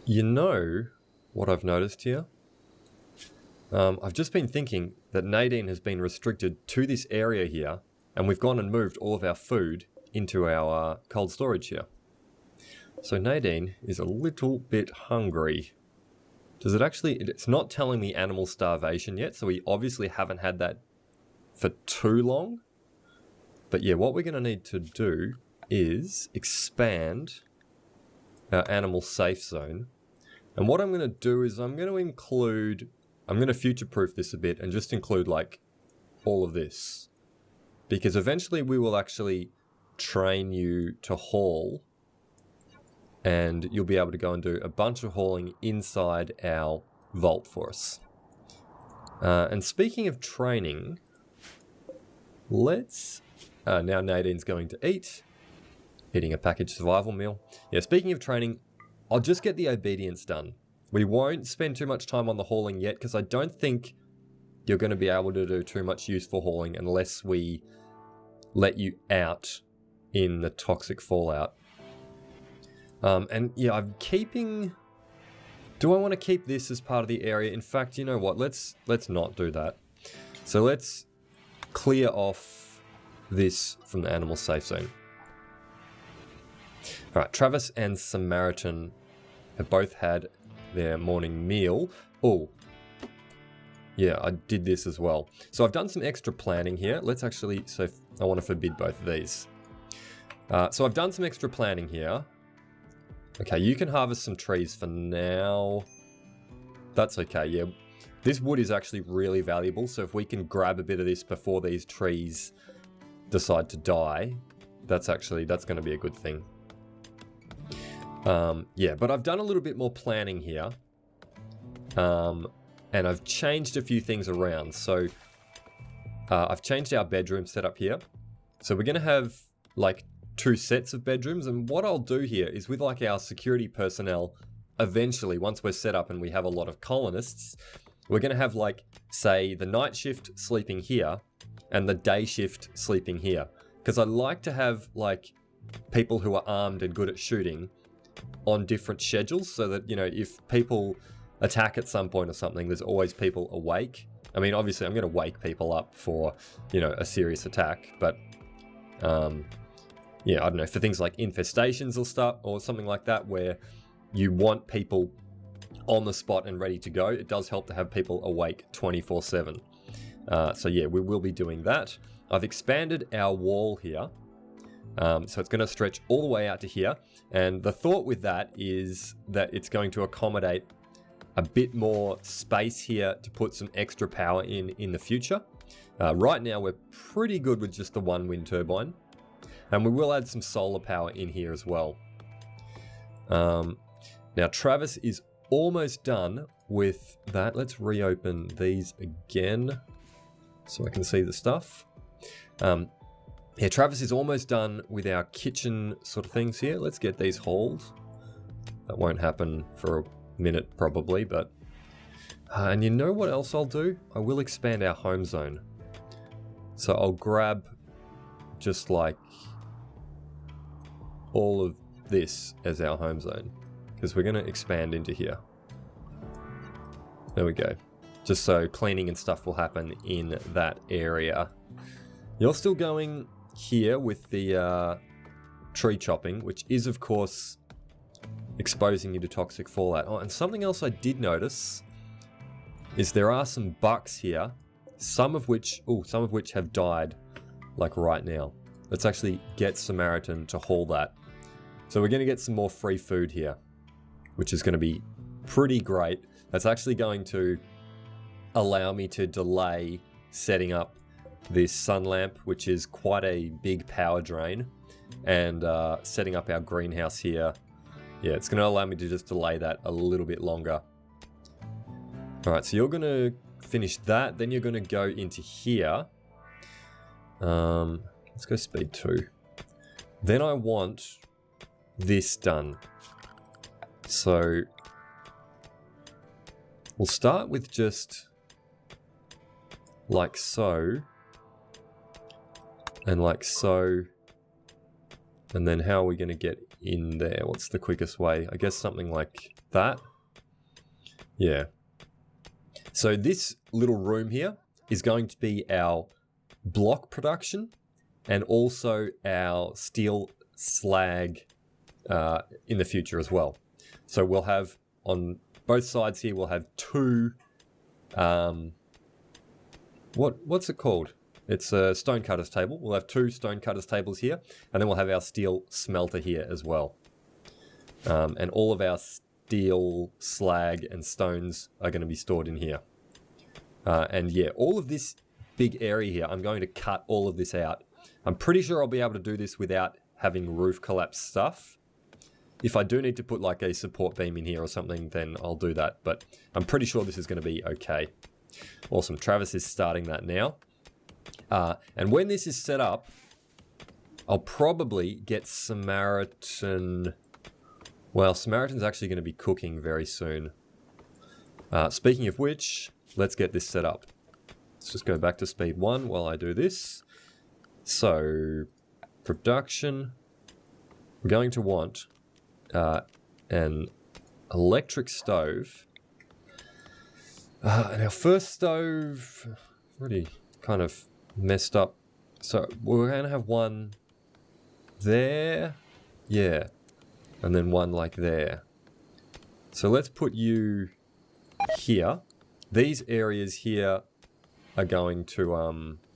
You know what I've noticed here? I've just been thinking that Nadine has been restricted to this area here, and we've gone and moved all of our food into our cold storage here. So Nadine is a little bit hungry. Does it actually... It's not telling me animal starvation yet, so we obviously haven't had that for too long. But yeah, what we're going to need to do is expand our animal safe zone. And what I'm going to do is I'm going to future-proof this a bit and just include like all of this. Because eventually we will actually train you to haul, and you'll be able to go and do a bunch of hauling inside our vault for us. And speaking of training, let's... now Nadine's going to eat, eating a packaged survival meal. Yeah, speaking of training, I'll just get the obedience done. We won't spend too much time on the hauling yet, because I don't think you're going to be able to do too much useful hauling unless we let you out in the toxic fallout. And yeah, I'm keeping... Do I want to keep this as part of the area? In fact, you know what? Let's not do that. So let's clear off this from the animal safe zone. All right, Travis and Samaritan have both had their morning meal. Oh, yeah, I did this as well. So I've done some extra planning here. Let's actually... So I want to forbid both of these. So I've done some extra planning here. Okay, you can harvest some trees for now. That's okay, yeah. This wood is actually really valuable, so if we can grab a bit of this before these trees decide to die, that's going to be a good thing. Yeah, but I've done a little bit more planning here. And I've changed a few things around. So I've changed our bedroom setup here. So we're going to have like 2 sets of bedrooms, and what I'll do here is with like our security personnel, eventually once we're set up and we have a lot of colonists, we're going to have like, say, the night shift sleeping here and the day shift sleeping here, because I like to have like people who are armed and good at shooting on different schedules, so that, you know, if people attack at some point or something, there's always people awake. I mean, obviously I'm going to wake people up for, you know, a serious attack, but yeah, I don't know, for things like infestations or stuff or something like that, where you want people on the spot and ready to go, it does help to have people awake 24/7. So yeah, we will be doing that. I've expanded our wall here. So it's going to stretch all the way out to here. And the thought with that is that it's going to accommodate a bit more space here to put some extra power in the future. Right now, we're pretty good with just the 1 wind turbine. And we will add some solar power in here as well. Now, Travis is almost done with that. Let's reopen these again so I can see the stuff. Yeah, Travis is almost done with our kitchen sort of things here. Let's get these hauled. That won't happen for a minute probably, but... and you know what else I'll do? I will expand our home zone. So I'll grab just like all of this as our home zone, because we're going to expand into here. There we go. Just so cleaning and stuff will happen in that area. You're still going here with the tree chopping, which is of course exposing you to toxic fallout. Oh, and something else I did notice is there are some bucks here, some of which have died like right now. Let's actually get Samaritan to haul that. So we're going to get some more free food here, which is going to be pretty great. That's actually going to allow me to delay setting up this sun lamp, which is quite a big power drain, and setting up our greenhouse here. Yeah, it's going to allow me to just delay that a little bit longer. All right, so you're going to finish that, then you're going to go into here. Let's go speed 2. Then I want this done. So we'll start with just like so, and like so, And then how are we going to get in there? What's the quickest way? I guess something like that. Yeah. So this little room here is going to be our block production and also our steel slag in the future as well. So we'll have on both sides here, we'll have two, what's it called? It's a stone cutter's table. We'll have two stone cutter's tables here, and then we'll have our steel smelter here as well. And all of our steel, slag, and stones are going to be stored in here. And yeah, all of this big area here, I'm going to cut all of this out. I'm pretty sure I'll be able to do this without having roof collapse stuff. If I do need to put like a support beam in here or something, then I'll do that. But I'm pretty sure this is going to be okay. Awesome. Travis is starting that now. And when this is set up, I'll probably get Samaritan. Well, Samaritan's actually going to be cooking very soon. Speaking of which, let's get this set up. Let's just go back to speed 1 while I do this. So, production. We're going to want an electric stove. And our first stove, already kind of messed up. So we're going to have one there. Yeah. And then one like there. So let's put you here. These areas here are going to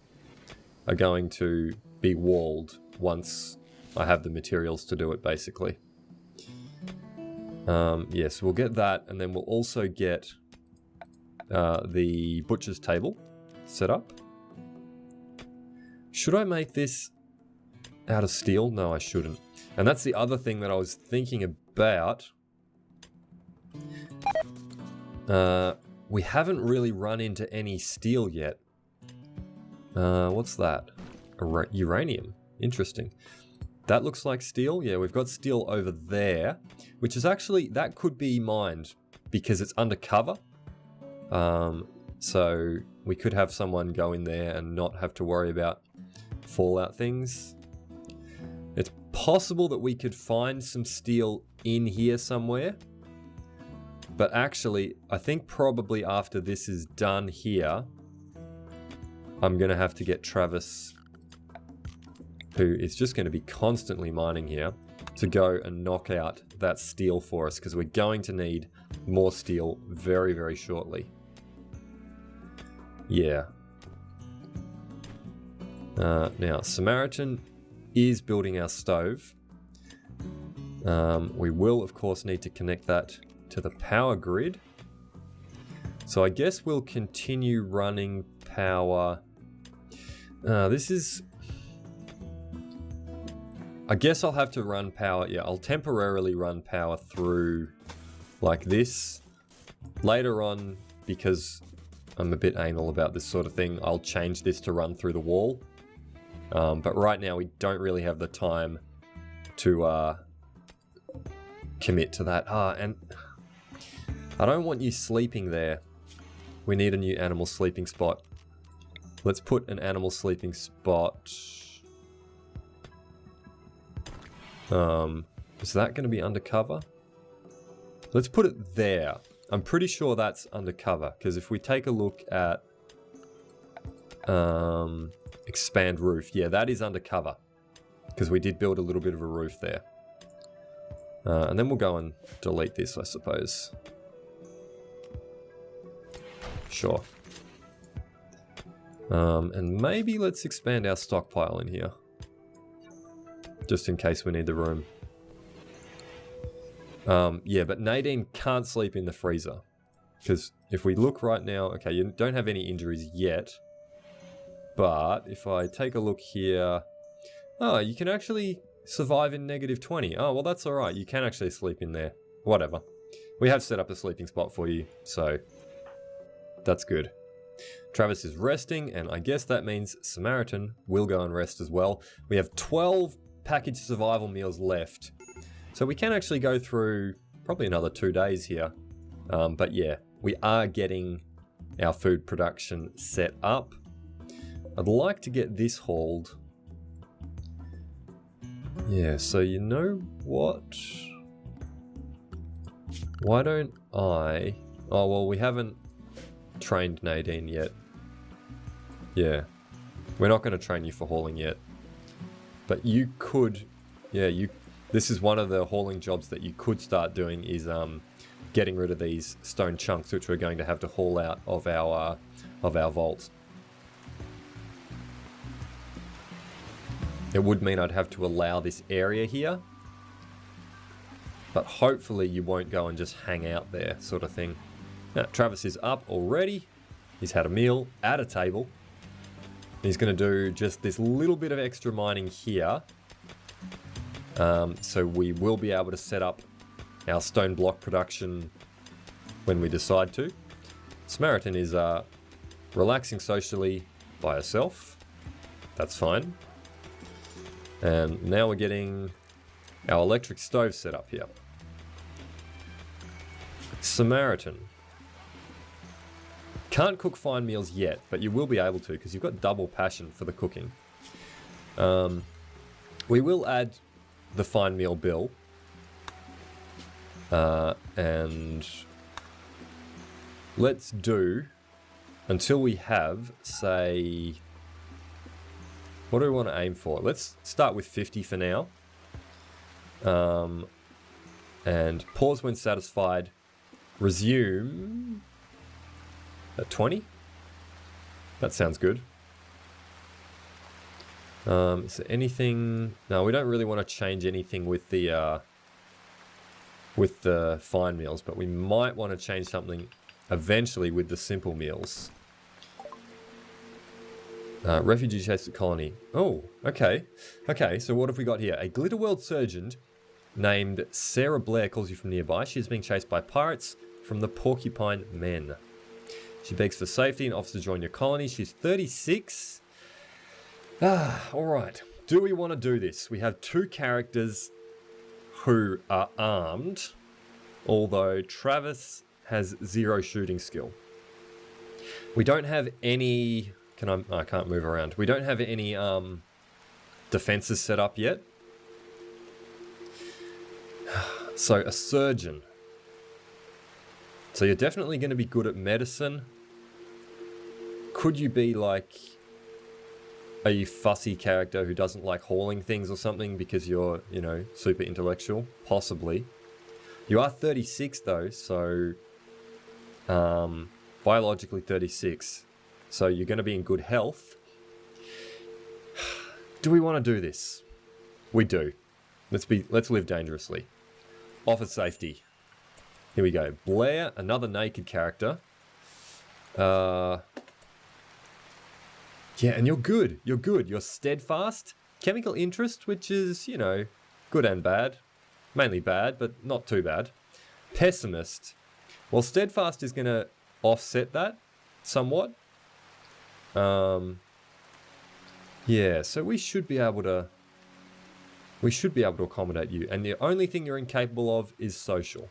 be walled once I have the materials to do it, basically. Yes, we'll get that, and then we'll also get the butcher's table set up. Should I make this out of steel? No, I shouldn't. And that's the other thing that I was thinking about. We haven't really run into any steel yet. What's that? Uranium. Interesting. That looks like steel. Yeah, we've got steel over there, which is actually, that could be mined because it's undercover. So we could have someone go in there and not have to worry about fallout things. It's possible that we could find some steel in here somewhere. But actually, I think probably after this is done here, I'm going to have to get Travis, who is just going to be constantly mining here, to go and knock out that steel for us, because we're going to need more steel very, very shortly. Yeah. Now, Samaritan is building our stove. We will, of course, need to connect that to the power grid. So I guess we'll continue running power. This is... I guess I'll have to run power. Yeah, I'll temporarily run power through like this. Later on, because I'm a bit anal about this sort of thing, I'll change this to run through the wall. But right now, we don't really have the time to commit to that. And I don't want you sleeping there. We need a new animal sleeping spot. Let's put an animal sleeping spot. Is that going to be undercover? Let's put it there. I'm pretty sure that's undercover, because if we take a look at expand roof, yeah, that is undercover, because we did build a little bit of a roof there. And then we'll go and delete this, I suppose. Sure. And maybe let's expand our stockpile in here, just in case we need the room. Yeah, but Nadine can't sleep in the freezer, because if we look right now, okay, you don't have any injuries yet, but if I take a look here, oh, you can actually survive in -20. Oh, well, that's all right. You can actually sleep in there. Whatever. We have set up a sleeping spot for you, so that's good. Travis is resting, and I guess that means Samaritan will go and rest as well. We have 12 packaged survival meals left, so we can actually go through probably another 2 days here. But yeah, we are getting our food production set up. I'd like to get this hauled. Yeah, so you know what? Why don't I... Oh, well, we haven't trained Nadine yet. Yeah. We're not going to train you for hauling yet. But you could... Yeah, this is one of the hauling jobs that you could start doing is getting rid of these stone chunks, which we're going to have to haul out of our vault. It would mean I'd have to allow this area here. But hopefully you won't go and just hang out there, sort of thing. Now, Travis is up already. He's had a meal at a table. He's going to do just this little bit of extra mining here. So we will be able to set up our stone block production when we decide to. Samaritan is relaxing socially by herself. That's fine. And now we're getting our electric stove set up here. Samaritan. Can't cook fine meals yet, but you will be able to because you've got double passion for the cooking. We will add the fine meal bill. And let's do until we have, say, what do we want to aim for? Let's start with 50 for now. And pause when satisfied. Resume at 20. That sounds good. Is there anything? No, we don't really want to change anything with the fine meals, but we might want to change something eventually with the simple meals. Refugee chase the colony. Oh, okay. Okay, so what have we got here? A Glitterworld surgeon named Sarah Blair calls you from nearby. She is being chased by pirates from the Porcupine Men. She begs for safety and offers to join your colony. She's 36. Alright. Do we want to do this? We have two characters who are armed, although Travis has 0 shooting skill. We don't have any... I can't move around. We don't have any defenses set up yet. So a surgeon. So you're definitely going to be good at medicine. Could you be like a fussy character who doesn't like hauling things or something because you're, you know, super intellectual? Possibly. You are 36 though, so biologically 36. So you're going to be in good health. Do we want to do this? We do. Let's live dangerously. Offer safety. Here we go. Blair, another naked character. Yeah, and you're good. You're good. You're steadfast. Chemical interest, which is, you know, good and bad. Mainly bad, but not too bad. Pessimist. Well, steadfast is going to offset that somewhat. Yeah, so we should be able to accommodate you. And the only thing you're incapable of is social.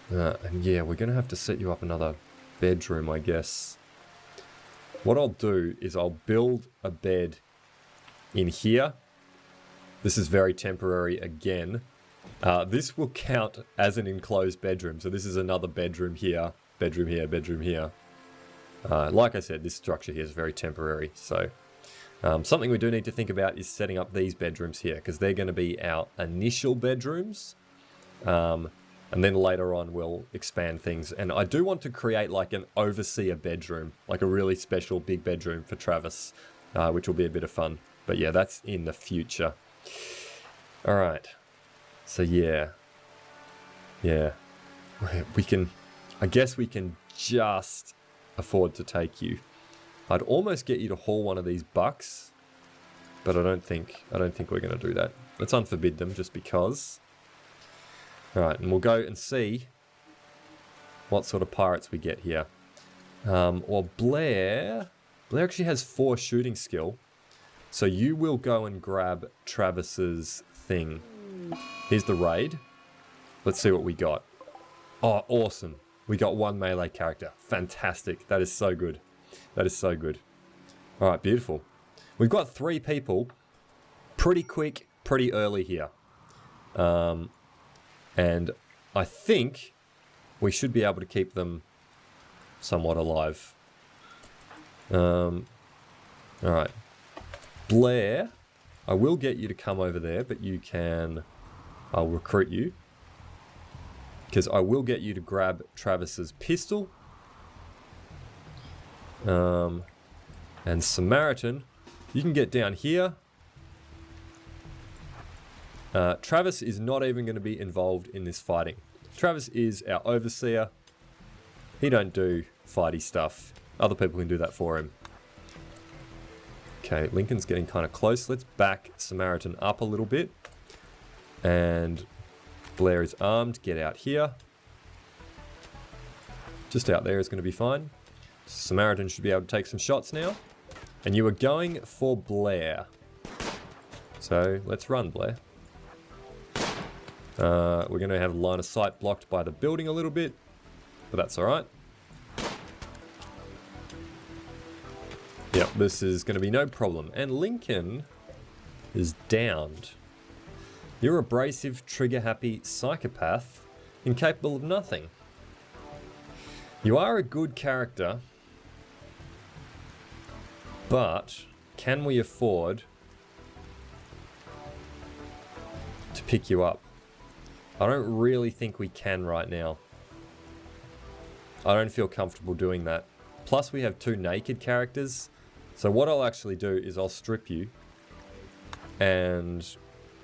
And yeah, we're going to have to set you up another bedroom, I guess. What I'll do is I'll build a bed in here. This is very temporary again. This will count as an enclosed bedroom. So this is another bedroom here, bedroom here, bedroom here. Like I said, this structure here is very temporary. So something we do need to think about is setting up these bedrooms here, because they're going to be our initial bedrooms. And then later on we'll expand things. And I do want to create like an overseer bedroom, like a really special big bedroom for Travis, which will be a bit of fun. But yeah, that's in the future. All right. So yeah. I guess we can just afford to take you. I'd almost get you to haul one of these bucks, but I don't think we're going to do that. Let's unforbid them just because. All right, and we'll go and see what sort of pirates we get here. Well, Blair actually has 4 shooting skill, so you will go and grab Travis's thing. Here's the raid. Let's see what we got. Oh, awesome. We got 1 melee character. Fantastic. That is so good. That is so good. All right, beautiful. We've got 3 people. Pretty quick pretty early here. And I think we should be able to keep them somewhat alive. Alright. Blair, I will get you to come over there, but you can... I'll recruit you. Because I will get you to grab Travis's pistol. And Samaritan, you can get down here. Travis is not even going to be involved in this fighting. Travis is our overseer. He don't do fighty stuff. Other people can do that for him. Okay, Lincoln's getting kind of close. Let's back Samaritan up a little bit. And Blair is armed. Get out here. Just out there is going to be fine. Samaritan should be able to take some shots now. And you are going for Blair. So, let's run, Blair. We're going to have line of sight blocked by the building a little bit. But that's alright. Yep, this is going to be no problem. And Lincoln is downed. You're abrasive, trigger-happy psychopath, incapable of nothing. You are a good character, but can we afford to pick you up? I don't really think we can right now. I don't feel comfortable doing that. Plus we have 2 naked characters. So what I'll actually do is I'll strip you and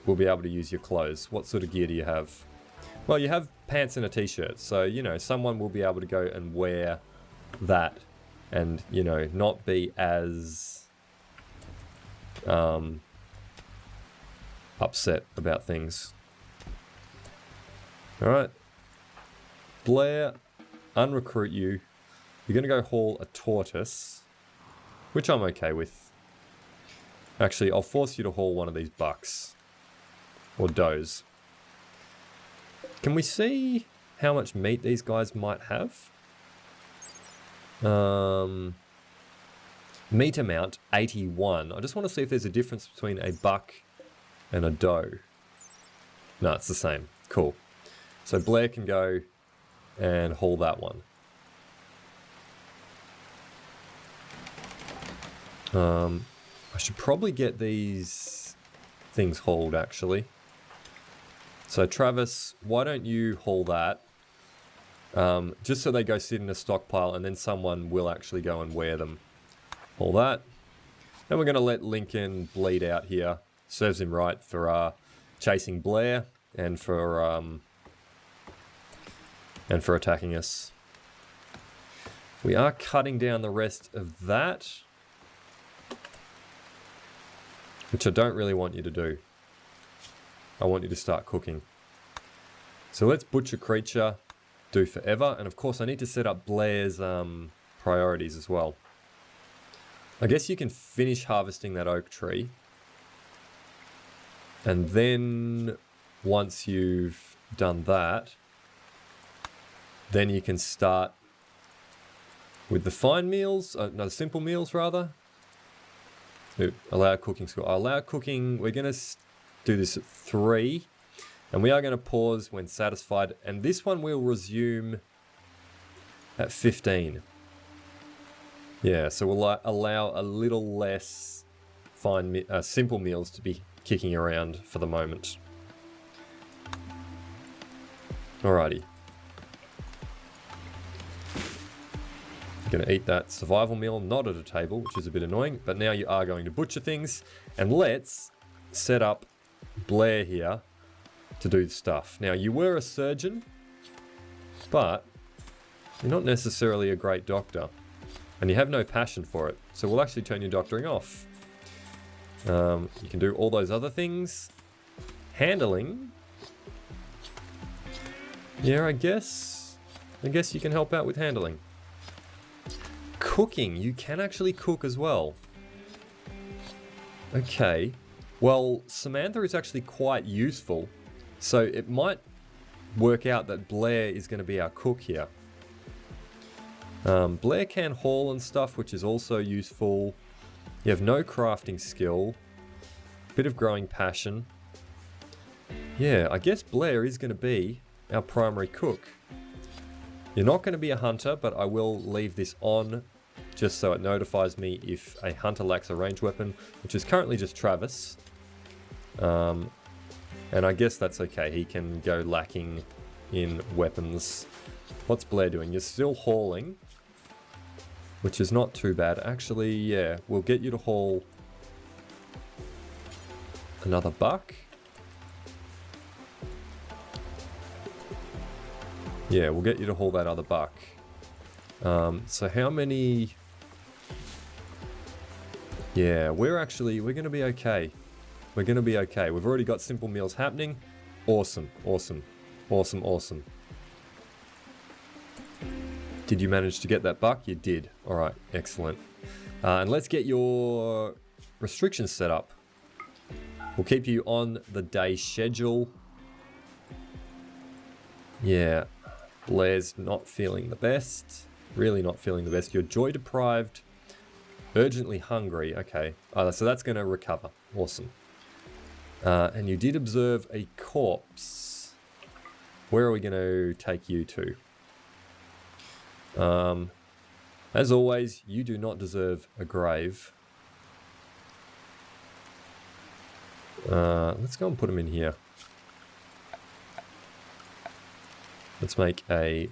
we'll be able to use your clothes. What sort of gear do you have? Well, you have pants and a t-shirt. So, you know, someone will be able to go and wear that and, you know, not be as upset about things. Alright. Blair, unrecruit you. You're going to go haul a tortoise. Which I'm okay with. Actually, I'll force you to haul one of these bucks. Or does. Can we see how much meat these guys might have? Meat amount, 81. I just want to see if there's a difference between a buck and a doe. No, it's the same. Cool. So Blair can go and haul that one. I should probably get these things hauled, actually. So Travis, why don't you haul that? Just so they go sit in a stockpile and then someone will actually go and wear them. Haul that. Then we're going to let Lincoln bleed out here. Serves him right for chasing Blair and for attacking us. We are cutting down the rest of that. Which I don't really want you to do. I want you to start cooking. So let's butcher creature, do forever. And of course I need to set up Blair's priorities as well. I guess you can finish harvesting that oak tree. And then once you've done that, then you can start with the fine meals, no, the simple meals rather. Allow cooking score. Allow cooking, we're going to do this at 3. And we are going to pause when satisfied. And this one will resume at 15. Yeah, so we'll allow a little less fine, simple meals to be kicking around for the moment. Alrighty. Going to eat that survival meal, not at a table, which is a bit annoying, but now you are going to butcher things. And let's set up Blair here to do stuff. Now, you were a surgeon, but you're not necessarily a great doctor, and you have no passion for it, so we'll actually turn your doctoring off. You can do all those other things. Handling. Yeah, I guess you can help out with handling. Cooking, you can actually cook as well. Okay, well, Samantha is actually quite useful, so it might work out that Blair is going to be our cook here. Blair can haul and stuff, which is also useful. You have no crafting skill, bit of growing passion. yeah, I guess Blair is going to be our primary cook. You're not going to be a hunter, but I will leave this on just so it notifies me if a hunter lacks a ranged weapon, which is currently just Travis. And I guess that's okay. He can go lacking in weapons. What's Blair doing? You're still hauling, which is not too bad. Actually, yeah, we'll get you to haul another buck. Yeah, we'll get you to haul that other buck. So how many... Yeah, we're going to be okay. We're going to be okay. We've already got simple meals happening. Awesome, awesome, awesome, awesome. Did you manage to get that buck? You did. All right, excellent. And let's get your restrictions set up. We'll keep you on the day schedule. Yeah, Blair's not feeling the best. Really not feeling the best. You're joy deprived. Urgently hungry. Okay. So that's going to recover. Awesome. And you did observe a corpse. Where are we going to take you to? As always, you do not deserve a grave. Let's go and put him in here. Let's make a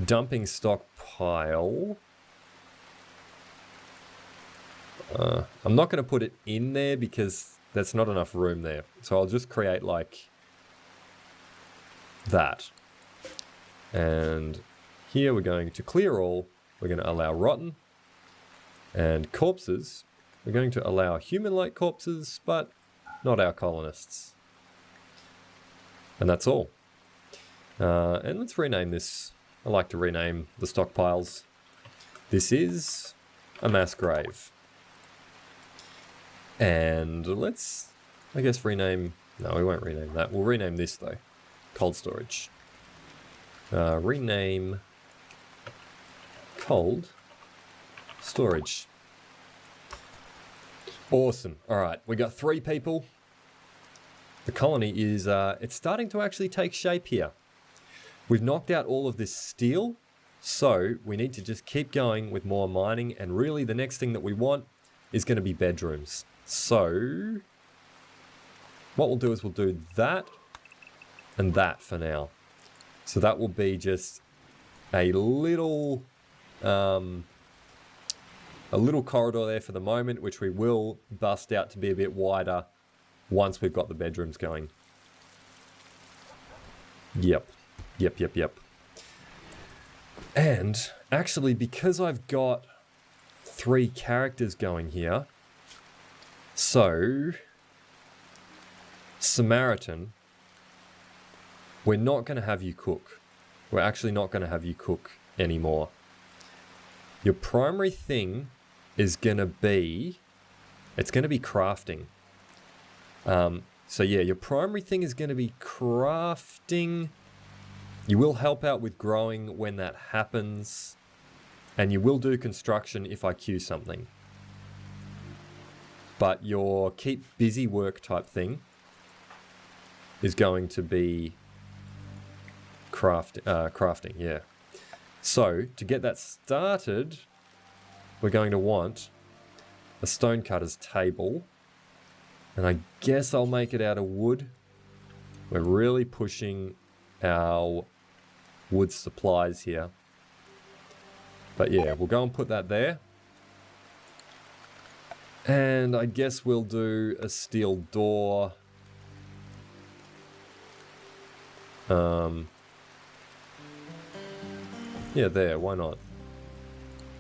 dumping stockpile. I'm not going to put it in there because there's not enough room there. So I'll just create like that. And here we're going to clear all. We're going to allow rotten. And corpses, we're going to allow human-like corpses, but not our colonists. And that's all. And let's rename this. I like to rename the stockpiles. This is a mass grave. And let's, I guess, rename... No, we won't rename that. We'll rename this, though. Cold storage. Rename cold storage. Awesome. All right, we got 3 people. The colony is, it's starting to actually take shape here. We've knocked out all of this steel, so we need to just keep going with more mining, and really the next thing that we want is going to be bedrooms. So what we'll do is we'll do that and that for now. So that will be just a little corridor there for the moment, which we will bust out to be a bit wider once we've got the bedrooms going. Yep. And actually, because I've got 3 characters going here, so Samaritan, we're not going to have you cook. We're actually not going to have you cook anymore. Your primary thing is going to be, it's going to be crafting. So yeah, your primary thing is going to be crafting. You will help out with growing when that happens. And you will do construction if I queue something. But your keep busy work type thing is going to be crafting, yeah. So, to get that started, we're going to want a stonecutter's table. And I guess I'll make it out of wood. We're really pushing our wood supplies here. But yeah, we'll go and put that there. And I guess we'll do a steel door. Yeah, there, why not?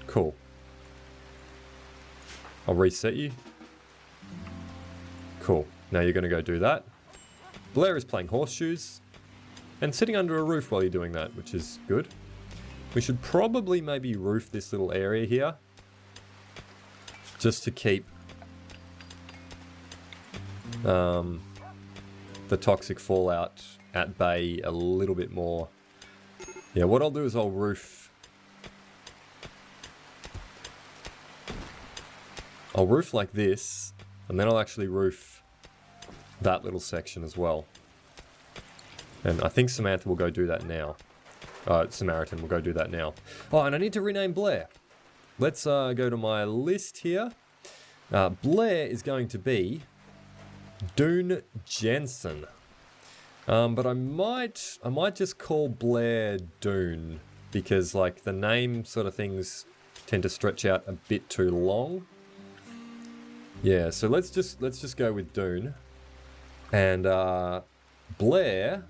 Cool. I'll reset you. Cool. Now you're going to go do that. Blair is playing horseshoes and sitting under a roof while you're doing that, which is good. We should probably maybe roof this little area here just to keep the toxic fallout at bay a little bit more. Yeah, what I'll do is I'll roof like this, and then I'll actually roof that little section as well. And I think Samantha will go do that now. Samaritan will go do that now. Oh, and I need to rename Blair. Let's go to my list here. Blair is going to be Dune Jensen. But I might just call Blair Dune, because like the name sort of things tend to stretch out a bit too long. Yeah, so let's just go with Dune. And Blair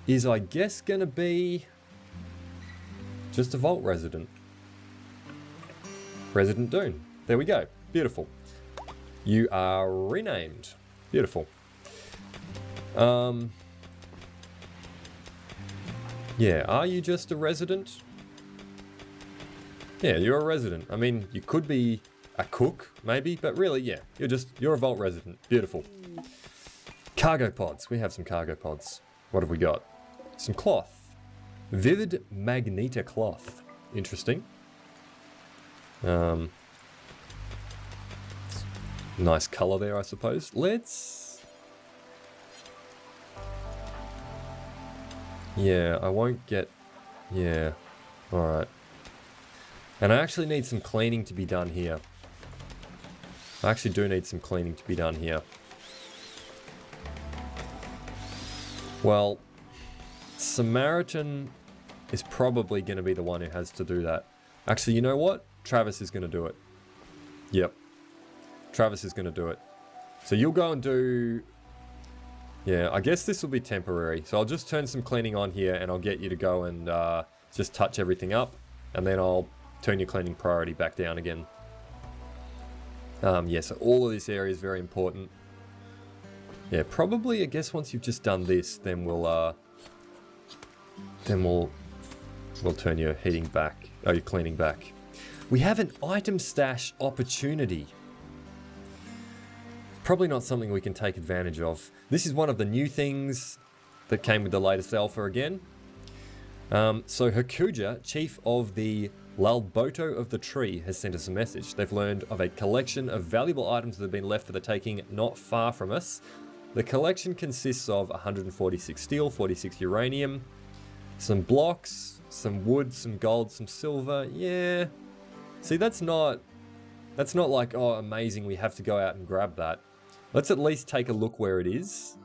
is, I guess, gonna be just a Vault resident. Resident Dune. There we go. Beautiful. You are renamed. Beautiful. Yeah, are you just a resident? Yeah, you're a resident. I mean, you could be a cook, maybe, but really, yeah, you're a Vault resident. Beautiful. Cargo pods. We have some cargo pods. What have we got? Some cloth. Vivid Magneta cloth. Interesting. Nice color there, I suppose. Let's... Yeah, I won't get... Yeah. Alright. And I actually need some cleaning to be done here. I actually do need some cleaning to be done here. Well, Samaritan is probably going to be the one who has to do that. Actually, you know what? Travis is going to do it. Yep. Travis is going to do it. So you'll go and do... Yeah, I guess this will be temporary. So I'll just turn some cleaning on here and I'll get you to go and just touch everything up. And then I'll turn your cleaning priority back down again. Yeah, so all of this area is very important. Yeah, probably, I guess once you've just done this, then we'll turn your heating back. Oh, your cleaning back. We have an item stash opportunity. Probably not something we can take advantage of. This is one of the new things that came with the latest alpha again. So Hakuja, chief of the Lalboto of the Tree, has sent us a message. They've learned of a collection of valuable items that have been left for the taking not far from us. The collection consists of 146 steel, 46 uranium, some blocks, some wood, some gold, some silver. Yeah. See, that's not like, oh, amazing, we have to go out and grab that. Let's at least take a look where it is.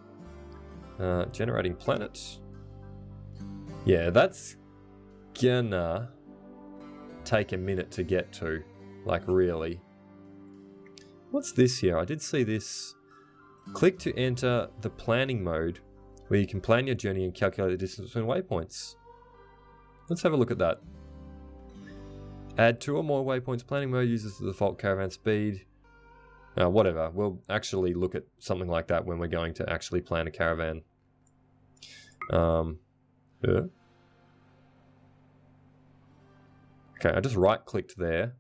Generating planet. Yeah, that's gonna take a minute to get to. Like, really. What's this here? I did see this. Click to enter the planning mode, where you can plan your journey and calculate the distance between waypoints. Let's have a look at that. Add 2 or more waypoints. Planning mode uses the default caravan speed. Whatever. We'll actually look at something like that when we're going to actually plan a caravan. Yeah. Okay, I just right-clicked there.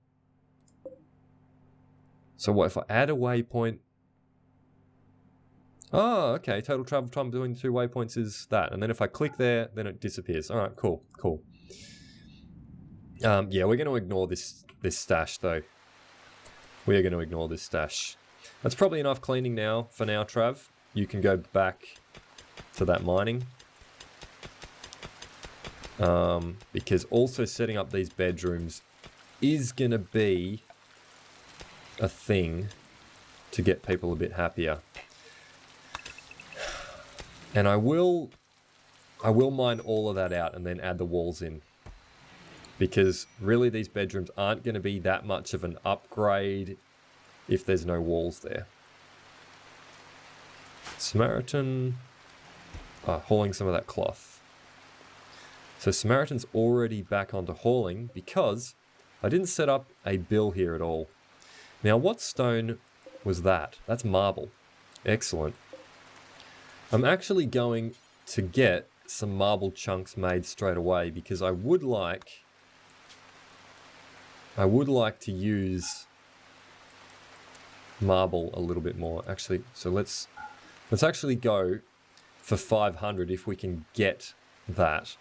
So what if I add a waypoint? Oh, okay. Total travel time between the 2 waypoints is that. And then if I click there, then it disappears. All right, cool, cool. Yeah, we're going to ignore this stash, though. We are going to ignore this stash. That's probably enough cleaning now, for now, Trav. You can go back to that mining. Because also setting up these bedrooms is going to be a thing to get people a bit happier. And I will mine all of that out and then add the walls in. Because really these bedrooms aren't going to be that much of an upgrade if there's no walls there. Samaritan... hauling some of that cloth. So Samaritan's already back onto hauling because I didn't set up a bill here at all. Now what stone was that? That's marble. Excellent. I'm actually going to get some marble chunks made straight away because I would like to use marble a little bit more. Actually, so let's actually go for 500 if we can get that.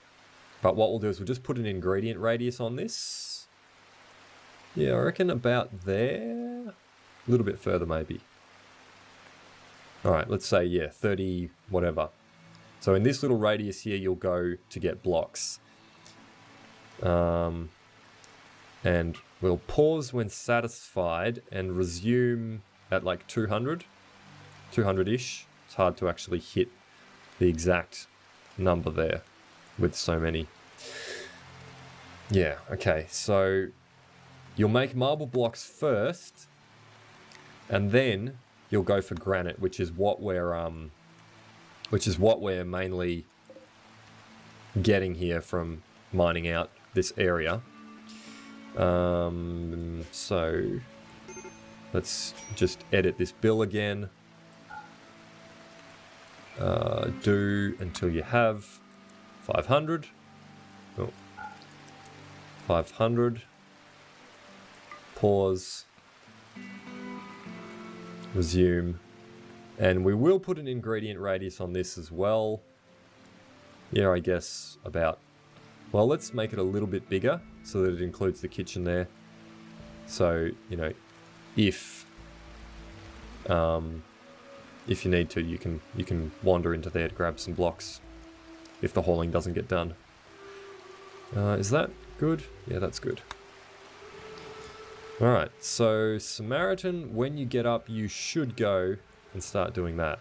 But what we'll do is we'll just put an ingredient radius on this. Yeah, I reckon about there. A little bit further maybe. Alright, let's say, yeah, 30 whatever. So in this little radius here, you'll go to get blocks. And we'll pause when satisfied and resume at like 200-ish. It's hard to actually hit the exact number there with so many. Yeah, okay, so you'll make marble blocks first, and then you'll go for granite, which is what we're mainly getting here from mining out this area. So let's just edit this bill again. Do until you have 500. Oh. 500. Pause. Resume. And we will put an ingredient radius on this as well. Yeah, I guess about... Well, let's make it a little bit bigger so that it includes the kitchen there. So, you know, if you need to, you can wander into there to grab some blocks if the hauling doesn't get done. Is that good? Yeah, that's good. Alright, so Samaritan, when you get up, you should go and start doing that.